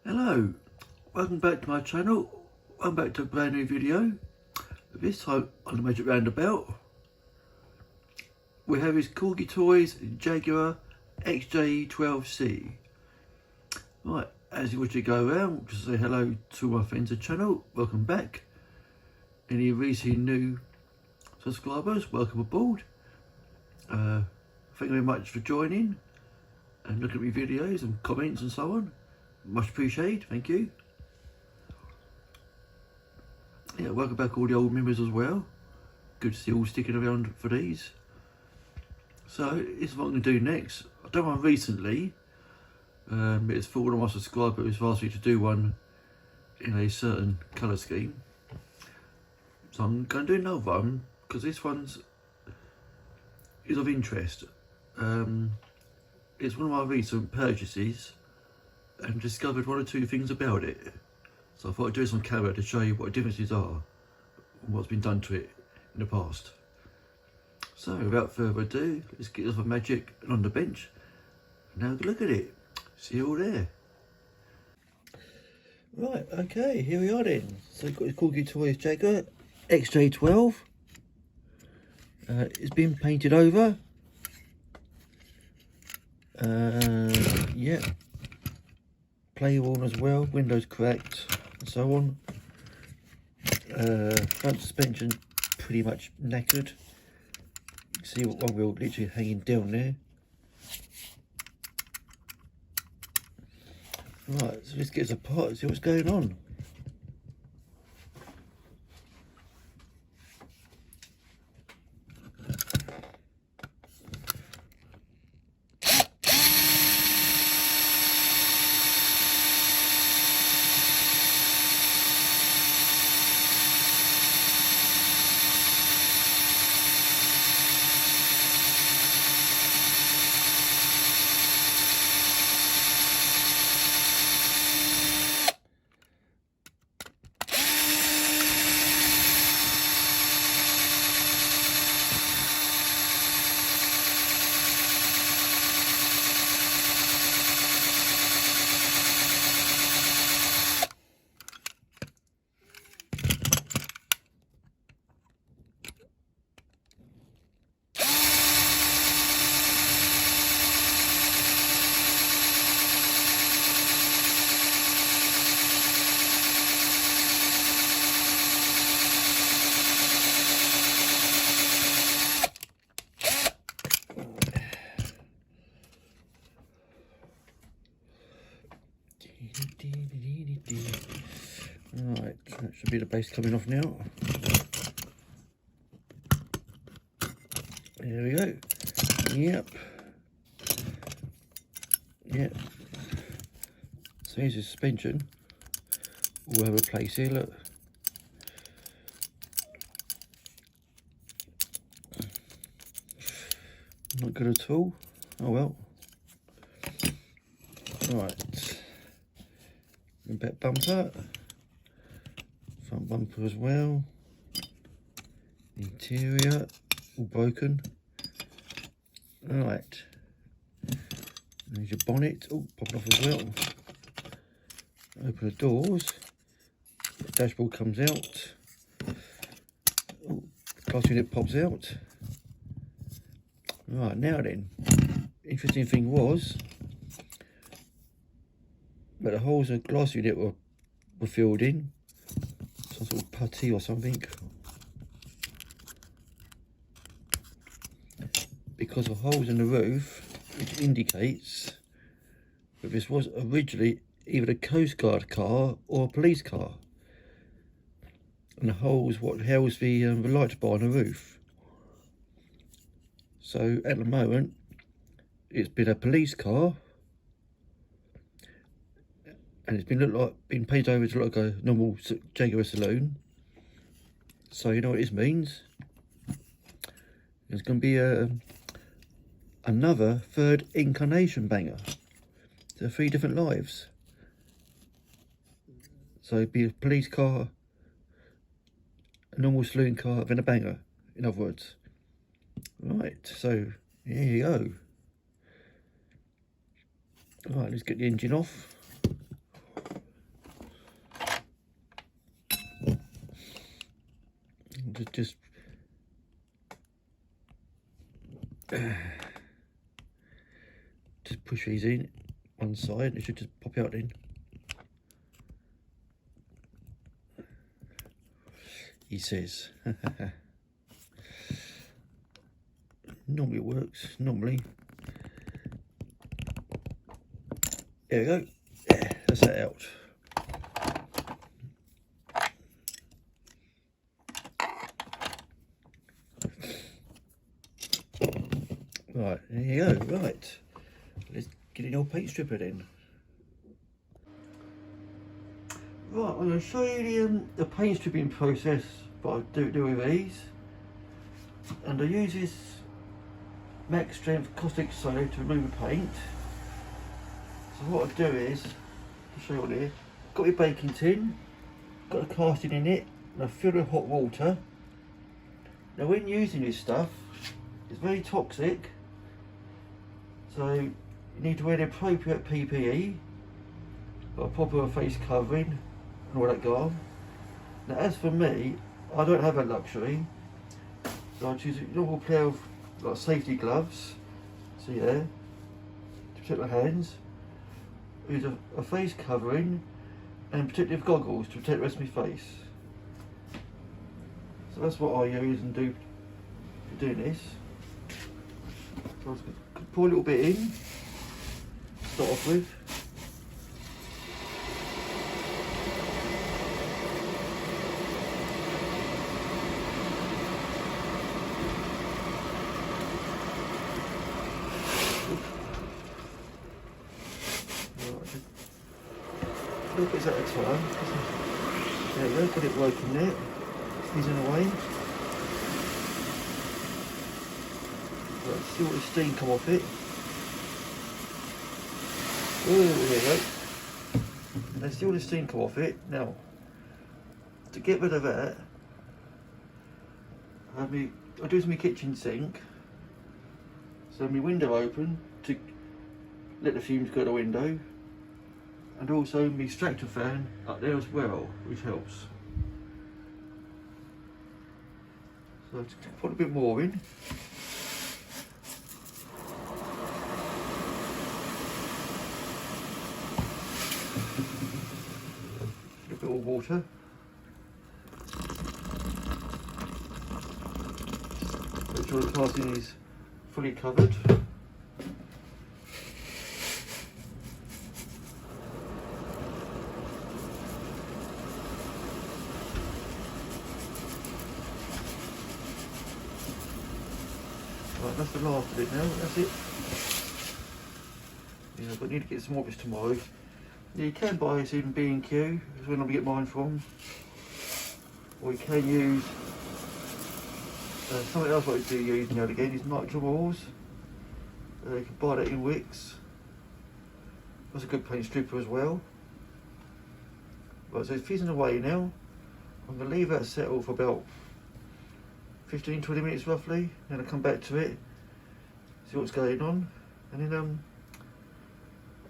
Hello, welcome back to my channel. Welcome back to a brand new video. This time on the Magic Roundabout we have his Corgi Toys Jaguar xj12c. Right, as you wish to go around, just say hello to my friends of the channel. Welcome back. Any recent new subscribers, welcome aboard. Thank you very much for joining and looking at my videos and comments and so on. Much appreciated, thank you. Yeah, welcome back all the old members as well. Good to see you all sticking around for these. So, this is what I'm going to do next. I've done one recently. It's for one of my subscribers who's asked me to do one in a certain colour scheme. So I'm going to do another one, because this one's is of interest. It's one of my recent purchases, and discovered one or two things about it. So I thought I'd do this on camera to show you what the differences are and what's been done to it in the past. So without further ado, let's get off of magic and on the bench. Now look at it. See you all there. Right, okay, here we are then. So we've got the Corgi Toys Jaguar XJ12. It's been painted over. Yeah. Play worn as well, windows cracked and so on. Front suspension pretty much knackered. You can see one wheel literally hanging down there. Right, so let's get us apart and see what's going on. Right, that should be the base coming off now. There we go. Yep. Yep. So here's the suspension. All over the place here, look. Not good at all. Oh well. Right. Back bumper. Front bumper as well. Interior all broken. Right. There's your bonnet. Oh, popping off as well. Open the doors. The dashboard comes out. Oh, glass unit pops out. Right, now then. Interesting thing was that the holes in the glass unit were filled in. Some sort of putty or something. Because of holes in the roof, which indicates that this was originally either a Coast Guard car or a police car. And the holes what housed the light bar on the roof. So at the moment, it's been a police car, and it's been painted over to look like a normal Jaguar saloon. So you know what this means? There's going to be another third incarnation banger. There are 3 different lives. So it'd be a police car, a normal saloon car, then a banger, in other words. Right, so here you go. Right, let's get the engine off. just push these in one side. It should just pop out in. He says. Normally it works. Normally. There we go. Yeah, that's that out. Right, there you go. Right, let's get in our paint stripper then. Right, I'm going to show you the paint stripping process that I do with these. And I use this max strength caustic soda to remove the paint. So what I do is, I'll show you on here, got my baking tin, got the casting in it, and I fill it with hot water. Now when using this stuff, it's very toxic, so you need to wear the appropriate PPE, like a proper face covering and all that garb. Now as for me, I don't have that luxury, so I choose a normal pair of like safety gloves, see there, to protect my hands. Use a face covering and protective goggles to protect the rest of my face. So that's what I use and do for doing this. So I'm just going to pour a little bit in, start off with. Little bits at a time. There we go, got it working there. Sneezing away. Right, see what the steam come off it. Oh, there we go. Let's see all the steam come off it. Now, to get rid of that, I do this in my kitchen sink. So my window open to let the fumes go to the window. And also my extractor fan up there as well, which helps. So just put a bit more in. A bit of water. Make sure the casting is fully covered. Right, that's the last of it now, that's it. Yeah, but I need to get some more bits tomorrow. Yeah, you can buy this in B&Q, that's where I'm going to get mine from. Or you can use something else what I do use now and again is nitrile oils. You can buy that in Wicks. That's a good paint stripper as well. Right, so it's fizzing away now. I'm going to leave that settle for about 15-20 minutes roughly, then I'll come back to it, see what's going on, and then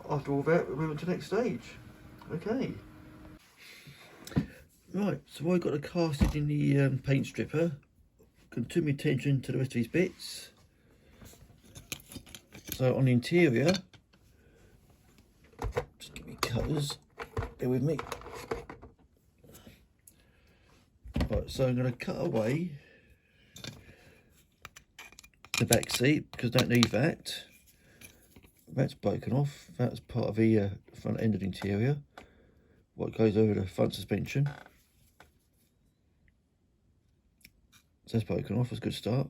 after all that we'll move on to the next stage. Okay. Right, so I got the casted in the paint stripper. Can turn my attention to the rest of these bits. So on the interior, just give me cutters, bear with me. Right, so I'm going to cut away the back seat because I don't need that. That's broken off. That's part of the front end of the interior. What goes over the front suspension. So that's broken off. That's a good start.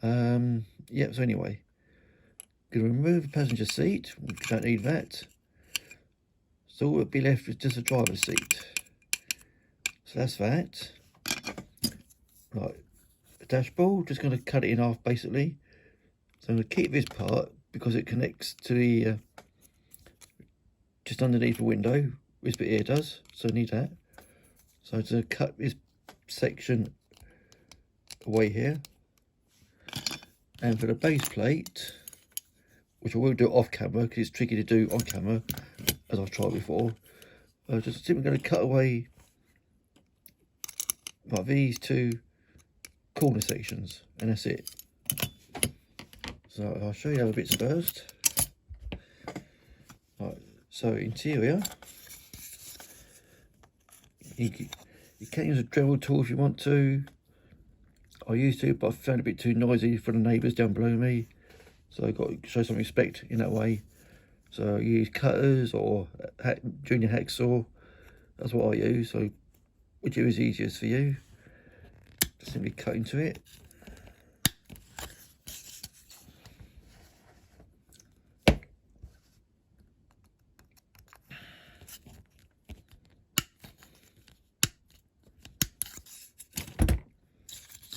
Yeah. So anyway, going to remove the passenger seat. We don't need that. So all we'll be left with just a driver's seat. So that's that. Right. Dashboard, just going to cut it in half basically. So I'm going to keep this part because it connects to the just underneath the window. This bit here does, so I need that. So I'm going to cut this section away here. And for the base plate, which I will do off camera because it's tricky to do on camera, as I've tried before. Just simply going to cut away like these two corner sections, and that's it. So I'll show you the other bits first. Right, so interior, you can use a Dremel tool if you want to. I used to, but I found it a bit too noisy for the neighbours down below me, so I've got to show some respect in that way. So I use cutters or junior hacksaw. That's what I use. So whichever is easiest for you, just simply cut into it.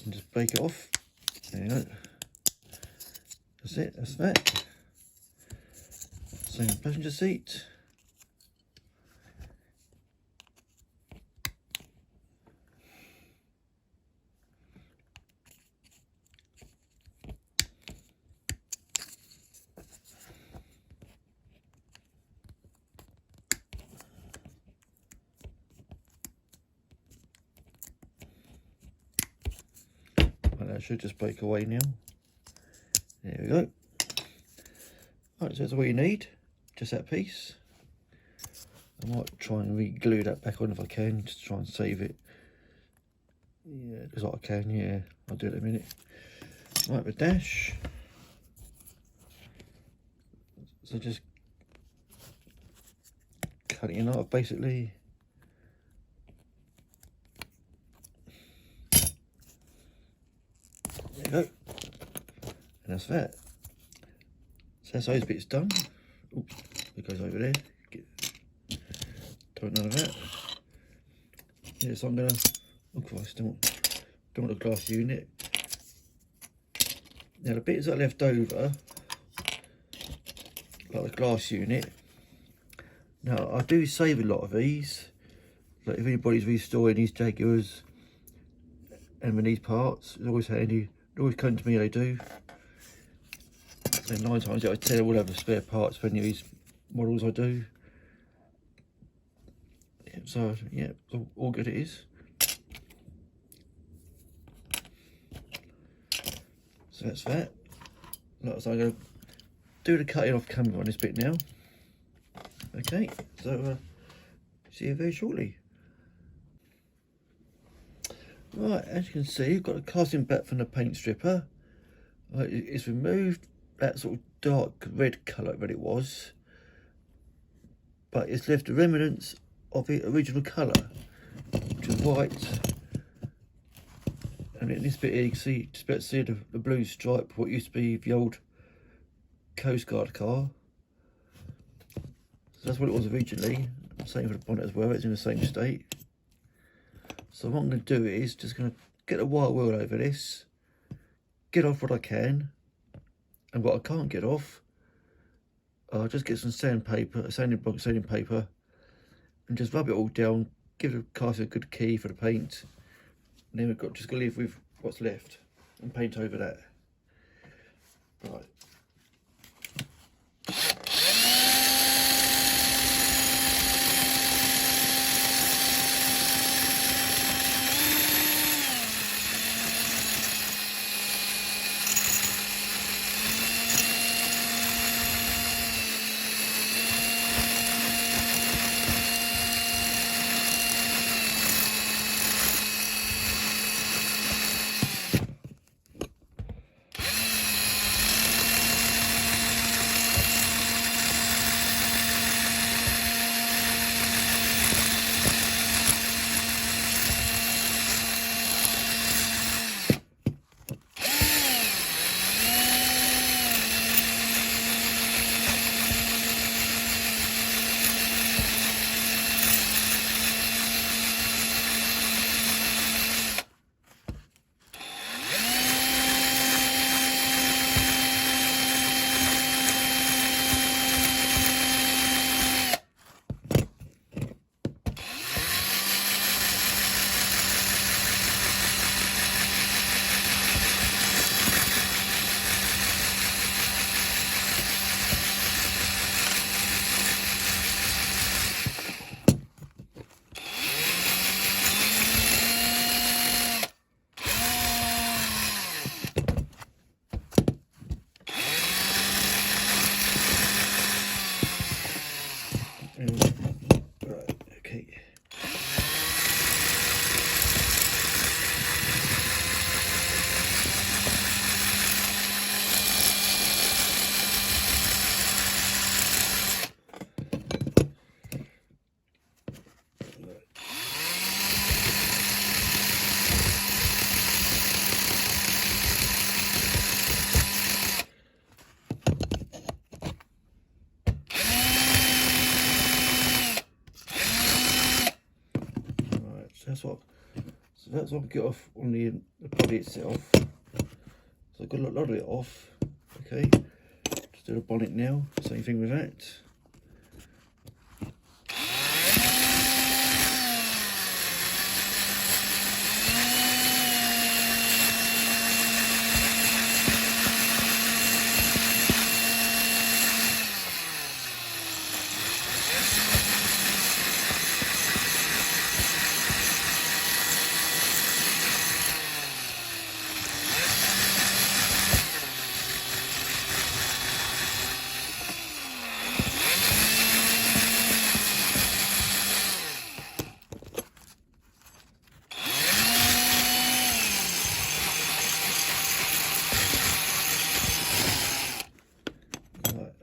And just break it off. There you go. That's it, that's that. Same passenger seat. And that should just break away now. There we go. Right, so that's all you need, just that piece. I might try and re-glue that back on if I can, just try and save it. Yeah, as I can, yeah, I'll do it in a minute. Right, the dash. So just cut it in half basically. There you go. And that's that. So that's those bits done. Oops, it goes over there. Don't none of that. Yeah, so I'm gonna, oh Christ, don't want a glass unit. Now the bits that are left over, like the glass unit. Now I do save a lot of these. Like if anybody's restoring these Jaguars and with these parts, it's always handy. It always come to me, they do. And 9 times out of 10 I will have the spare parts for any of these models I do. Yeah, so yeah, all good it is. So that's that. Like I say, I'm going to do the cutting off camera on this bit now. Okay, so see you very shortly. Right, as you can see, I've got a casting back from the paint stripper. It's removed that sort of dark red colour that it was, but it's left the remnants of the original colour, which is white. And in this bit here, you can see, just about to see the blue stripe, what used to be the old Coast Guard car. So that's what it was originally. Same for the bonnet as well, it's in the same state. So what I'm going to do is just going to get a white wheel over this, get off what I can, and what I can't get off, I'll just get some sandpaper, sanding paper, and just rub it all down, give the car a good key for the paint, and then we've got just got to leave with what's left and paint over that. Right. that's what I get off on the body itself. So I've got a lot of it off. Okay, just do the bonnet now. Same thing with that.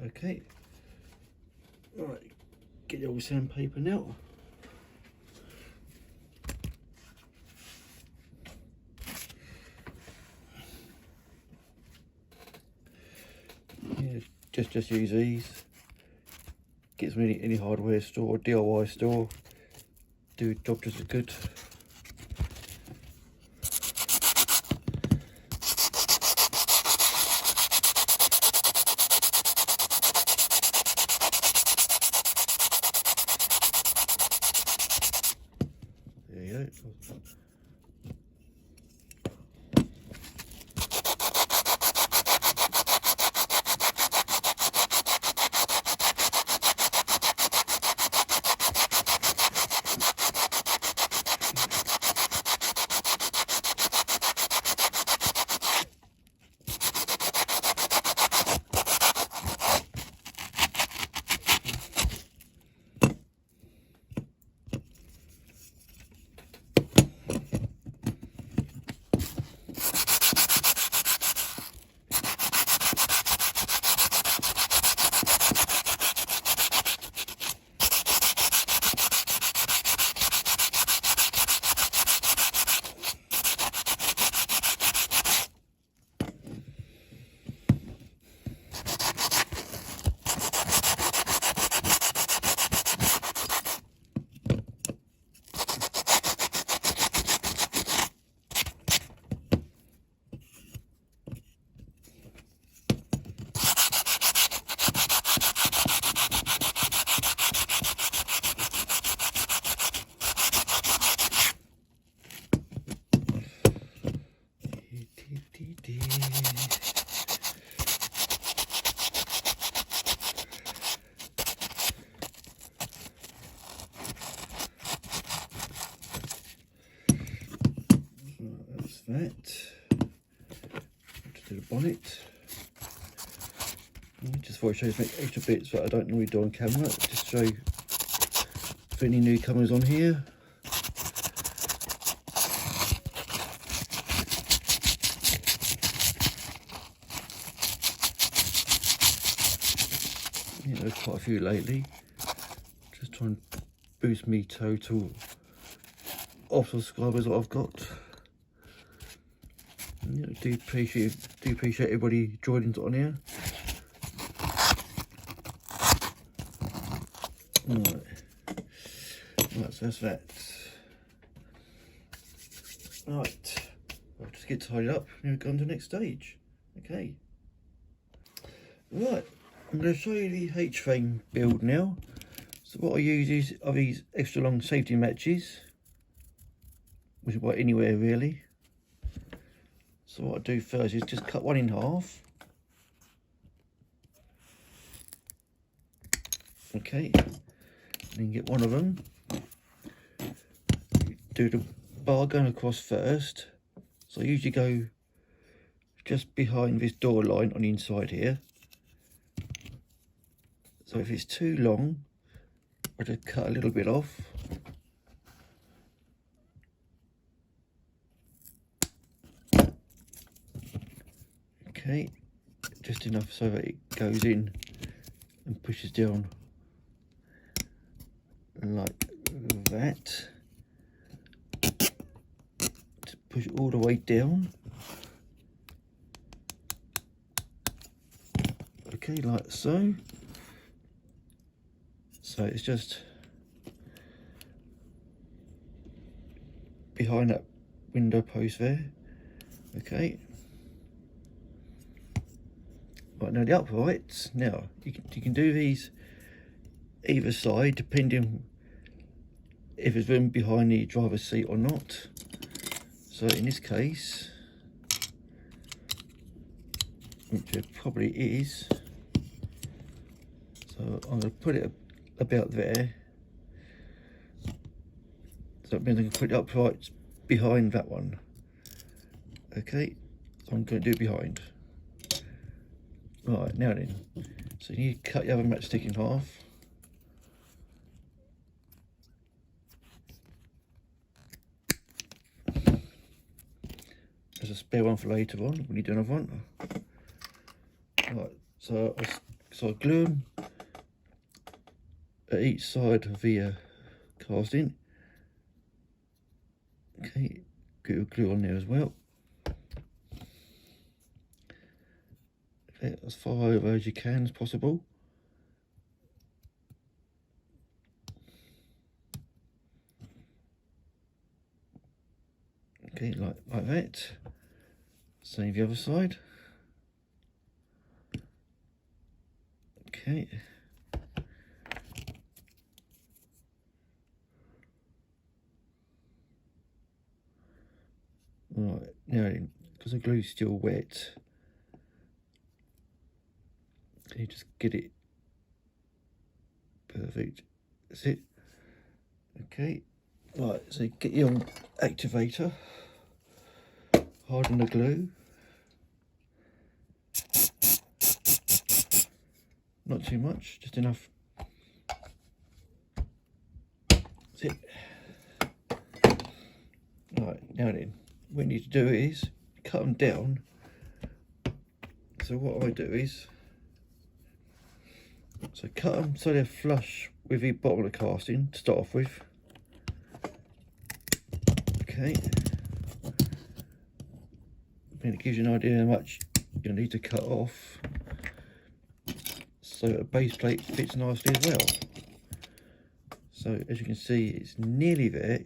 Okay, right, get the old sandpaper now. Yeah, just use these. Get them any hardware store, DIY store. Do the job just as good. There you go. That to the bonnet. Just thought I'd show you some extra bits that I don't normally do on camera, just show for any newcomers on here. Yeah, there's quite a few lately. Just try and boost me total of subscribers that I've got. Yeah, do appreciate everybody joining on here. Right, so that's that. Right, I'll just get tidied up and we'll go on to the next stage. Okay. Right, I'm going to show you the H-frame build now. So what I use are these extra long safety matches, which is about anywhere really. So what I do first is just cut one in half. Okay, and then get one of them. Do the bar going across first. So I usually go just behind this door line on the inside here. So if it's too long, I just cut a little bit off. Okay, just enough so that it goes in and pushes down like that. To push it all the way down. Okay, like so. So it's just behind that window post there. Okay. Right, now the uprights. Now you can do these either side depending if there's room behind the driver's seat or not. So in this case, which there probably is, so I'm going to put it about there. So that means I can put the uprights behind that one. Okay, so I'm going to do it behind. Right, now then, so you need to cut the other matchstick in half. There's a spare one for later on, we need another one. Right, so I glue them at each side of the casting. Okay, get glue on there as well. Okay, as far over as you can as possible. Okay, like that. Same the other side. Okay. Right, now because the glue's still wet, you just get it perfect. That's it. Okay. Right, so get your activator, harden the glue. Not too much, just enough. That's it. Right, now then, what you need to do is cut them down. So what I do is, so cut them so they're flush with the bottom of the casting to start off with. Okay. Then it gives you an idea how much you'll need to cut off, so a base plate fits nicely as well. So as you can see, it's nearly there.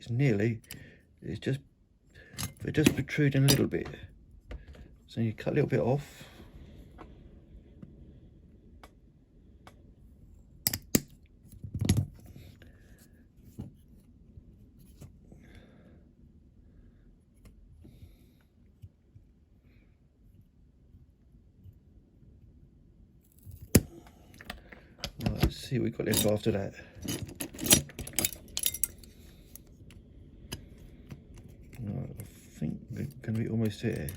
It's just protruding a little bit. So you cut a little bit off. Right, let's see what we've got left after that. Right, I think we're going to be almost there.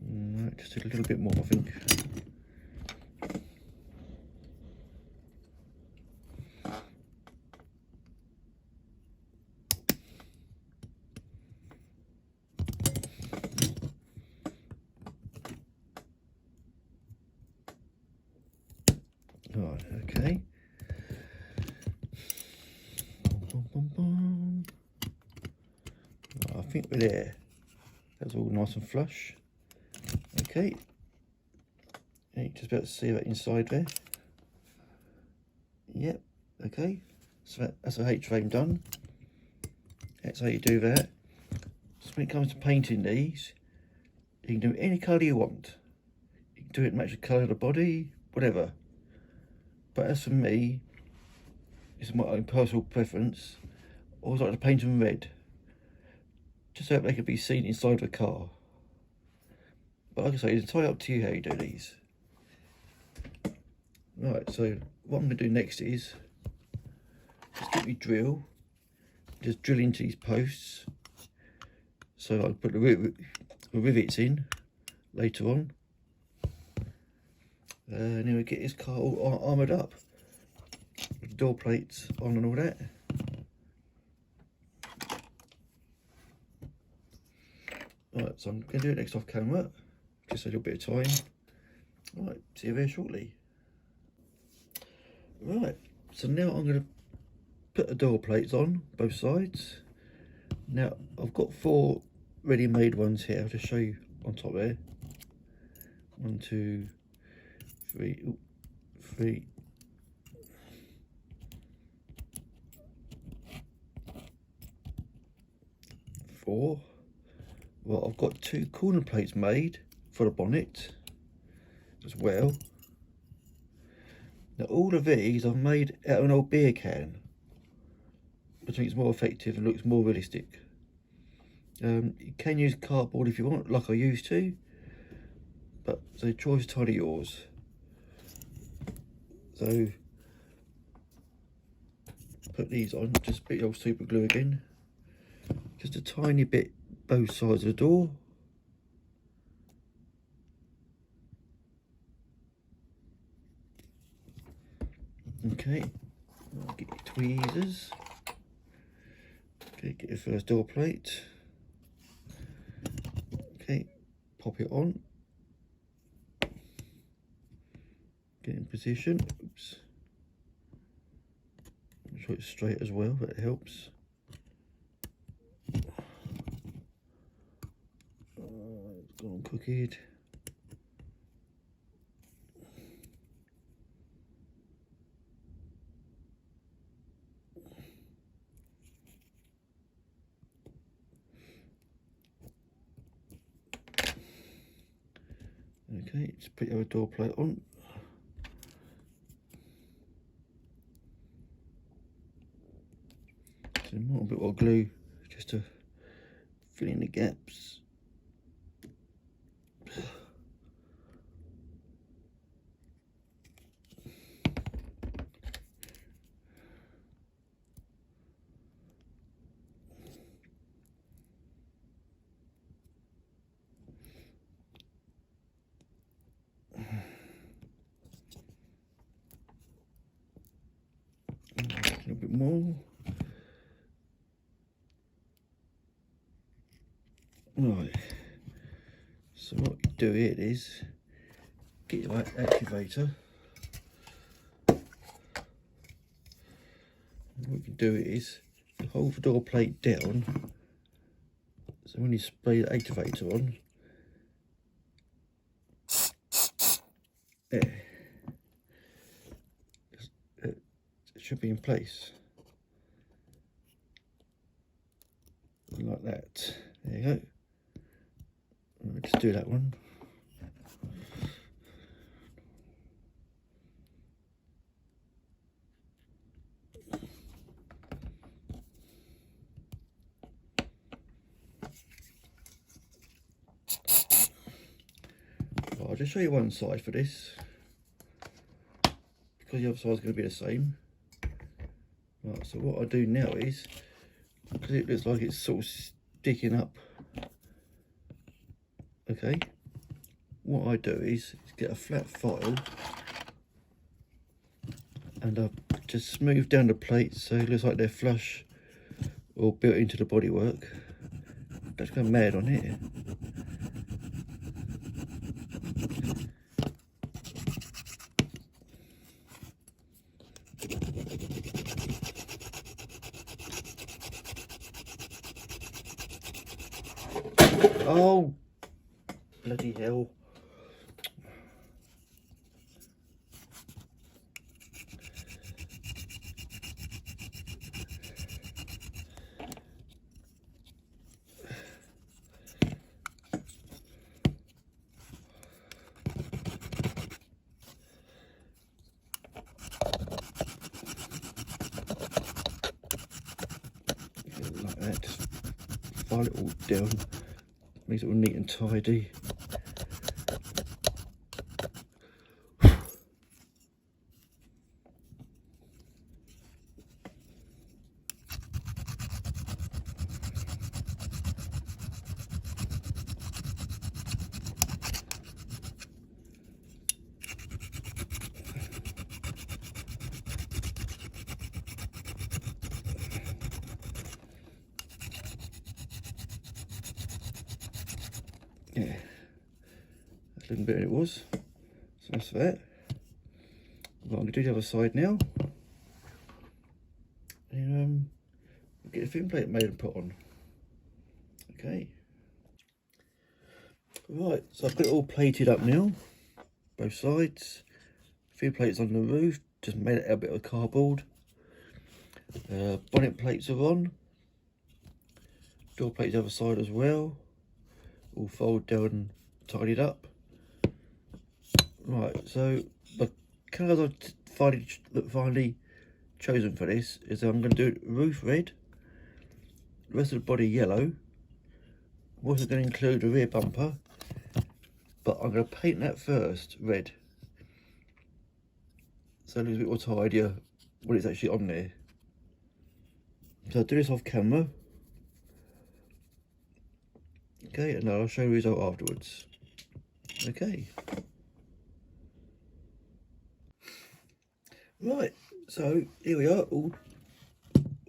No, just a little bit more, I think. Right, okay. Right, I think we're there. That's all nice and flush. Okay. Yeah, you just about to see that inside there. Yep, okay. So that's a H-frame done. That's how you do that. So when it comes to painting these, you can do any colour you want. You can do it to match the colour of the body, whatever. But as for me, it's my own personal preference. I always like to paint them red, just so they can be seen inside the car. But like I say, it's entirely up to you how you do these. Right, so what I'm going to do next is just get me drill, just drill into these posts, so I'll put the rivets in later on. And then we get this car all armoured up with the door plates on and all that. Right, so I'm going to do it next off camera, just a little bit of time. Right, see you very shortly. Right, so now I'm going to put the door plates on both sides. Now I've got 4 ready-made ones here. I'll just show you on top there. 1, 2, 3. Ooh, 3. before. Well, I've got 2 corner plates made for the bonnet as well. Now all of these I've made out of an old beer can, which I think it's more effective and looks more realistic. You can use cardboard if you want, like I used to, but the choice is entirely yours. So put these on, just bit of old super glue again, just a tiny bit both sides of the door. Okay, get your tweezers. Okay, get your first door plate. Okay, pop it on. Get in position. Oops. Make sure it's straight as well, that helps. It's gone crooked. Okay, just put your door plate on. So more bit of glue just to fill in the gaps. A little bit more. Right, so what you do here is get your activator. And what you can do is you hold the door plate down, so when you spray the activator on, there, it should be in place like that. There you go. Let's do that one. Well, I'll just show you one side for this, because the other side's going to be the same. Right, so what I do now is, because it looks like it's sort of sticking up, okay, what I do is get a flat file and I just smooth down the plates so it looks like they're flush or built into the bodywork. Don't go mad on it. Oh, bloody hell. Like that, just file it all down, makes it all neat and tidy. Yeah, that's a little bit it was. So that's that. Well, I'm going to do the other side now. And get a thin plate made and put on. Okay. Right, so I've got it all plated up now. Both sides. Thin plates on the roof. Just made it out of a bit of cardboard. Bonnet plates are on. Jaw plate the other side as well. All fold down and tidied up. Right, so the colours I've finally chosen for this is I'm going to do roof red, the rest of the body yellow. I'm also going to include the rear bumper, but I'm going to paint that first red, so it looks a bit more tidier when it's actually on there. So I'll do this off camera. Okay, and I'll show you the result afterwards. Okay. Right, so here we are, all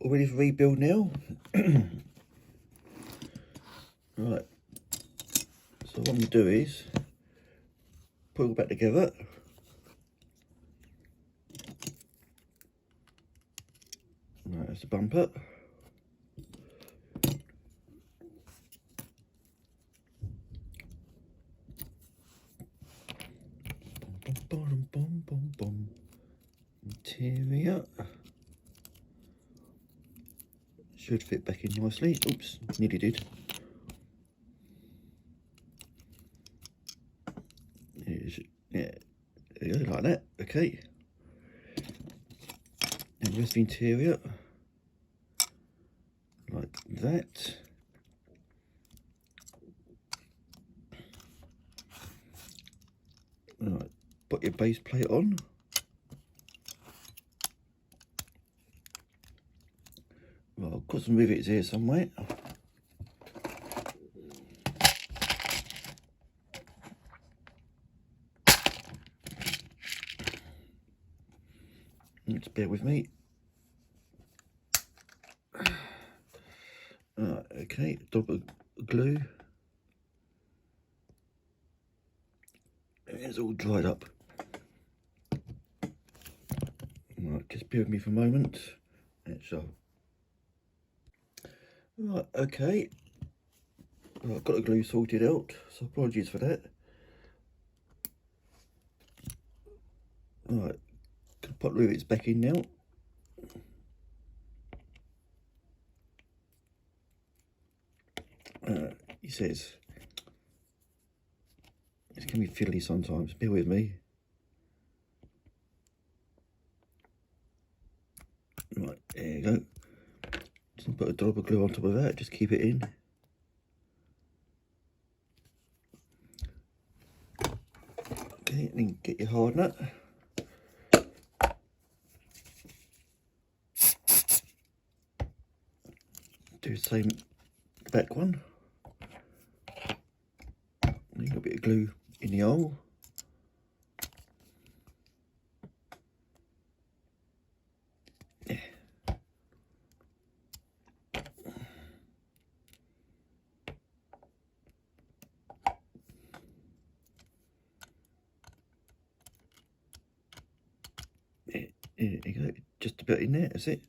ready for rebuild now. Right, so what I'm going to do is put it all back together. Right, that's the bumper. Interior should fit back in nicely. Oops, nearly did. Yeah, there you go, like that. Okay. And the rest of the interior, like that. Right, put your base plate on. Well, I've got some rivets here somewhere. Just bear with me. Okay, dab of glue. It's all dried up. Right, just bear with me for a moment. Right, okay. Well, I've got the glue sorted out, so apologies for that. Right, can put rivets back in now. He says it can be fiddly sometimes, bear with me. Right, there you go. Just put a dab of glue on top of that, just keep it in. Okay, and then get your hardener. Do the same back one. A little bit of glue in the hole. Yeah. There you go, just about in there, that's it.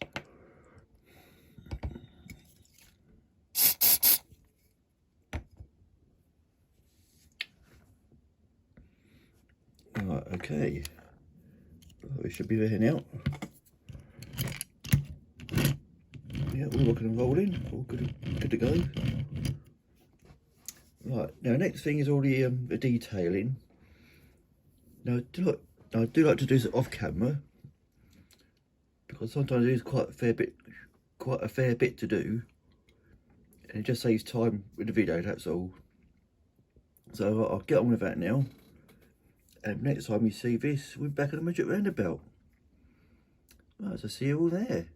Right, okay. We should be there now. Yeah, all rocking and rolling, all good to go. Right, now next thing is all the detailing. Now I do like to do this off camera, because sometimes it is quite a fair bit to do, and it just saves time with the video, that's all. So I'll get on with that now, and next time you see this, we're back at the Magic Roundabout. Right, so see you all there.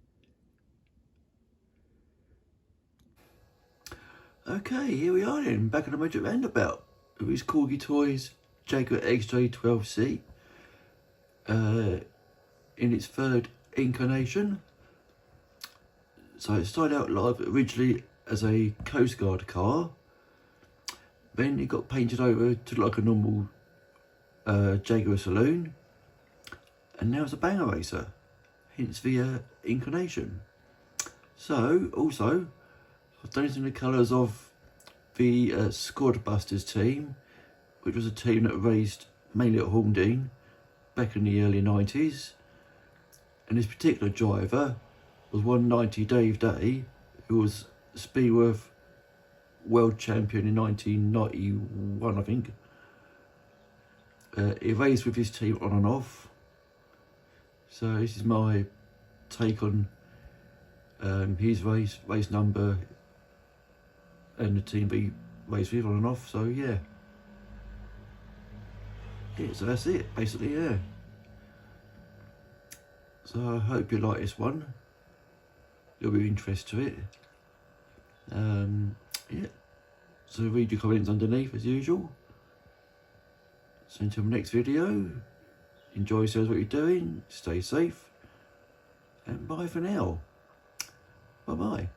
Okay, here we are then, back at the Magic Roundabout with his Corgi Toys Jaguar xj12c in its third incarnation. So it started out live originally as a Coast Guard car, then it got painted over to look like a normal Jaguar saloon, and now it's a banger racer, hence the incarnation. So also I've done it in the colours of the Squad Busters team, which was a team that raced mainly at Horndean back in the early 90s. And this particular driver was 190 Dave Day, who was Speedworth world champion in 1991, I think. He raced with his team on and off. So this is my take on his race number, and the team he raced with on and off. So yeah. Yeah, so that's it, basically, yeah. So I hope you like this one. You'll be interested to it. Yeah. So read your comments underneath as usual. So until the next video, enjoy yourselves what you're doing, stay safe, and bye for now. Bye bye.